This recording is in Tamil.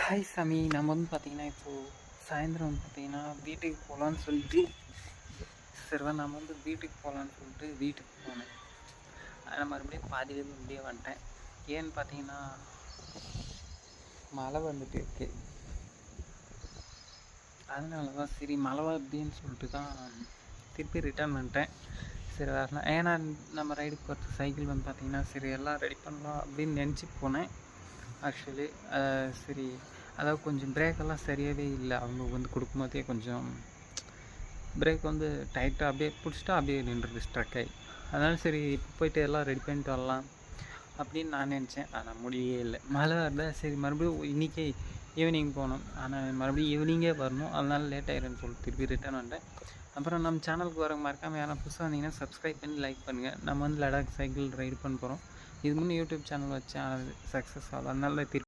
ஹாய் சாமி, நம்ம பார்த்திங்கன்னா இப்போது சாயந்தரம் பார்த்திங்கன்னா வீட்டுக்கு போகலான்னு சொல்லிட்டு நம்ம வீட்டுக்கு போகலான்னு சொல்லிட்டு வீட்டுக்கு போனேன். ஆனால் மறுபடியும் பாதியிலேருந்து இப்படியே வந்துட்டேன். ஏன்னு பார்த்தீங்கன்னா மழை வந்துட்டு இருக்கு. அதனால தான் சரி மழை வருதுன்னு சொல்லிட்டு தான் திருப்பி ரிட்டர்ன் பண்ணிட்டேன். சரி வரலாம், ஏன்னா நம்ம ரைடுக்கு போகிறது சைக்கிள் பார்த்திங்கன்னா சரி எல்லாம் ரெடி பண்ணலாம் அப்படின்னு நினச்சி போனேன். ஆக்சுவலி சரி அதாவது கொஞ்சம் பிரேக்கெல்லாம் சரியாகவே இல்லை. அவங்க கொடுக்கும்போதே கொஞ்சம் பிரேக் டைட்டாக அப்படியே பிடிச்சிட்டா அப்படியே நின்றுது ஸ்ட்ரக் ஆகி. அதனால் சரி இப்போ போய்ட்டு எல்லாம் ரெடி பண்ணிட்டு வரலாம் அப்படின்னு நான் நினச்சேன். ஆனால் முடியவே இல்லை, மழை வருதா. சரி மறுபடியும் இன்றைக்கி ஈவினிங் போனோம், ஆனால் மறுபடியும் ஈவினிங்கே வரணும். அதனால் லேட் ஆகிடுன்னு சொல்லிட்டு திருப்பி ரிட்டர்ன் வந்துட்டேன். அப்புறம் நம்ம சேனலுக்கு வர மறக்காமல் யாரும் புதுசாக வந்தீங்கன்னா சப்ஸ்கிரைப் பண்ணி லைக் பண்ணுங்கள். நம்ம லடாக் சைக்கிள் ரைடு பண்ண போகிறோம். இது முன்னே யூடியூப் சேனல் வச்சேன், அது சக்ஸஸ் ஆகல. அதனால திருப்பி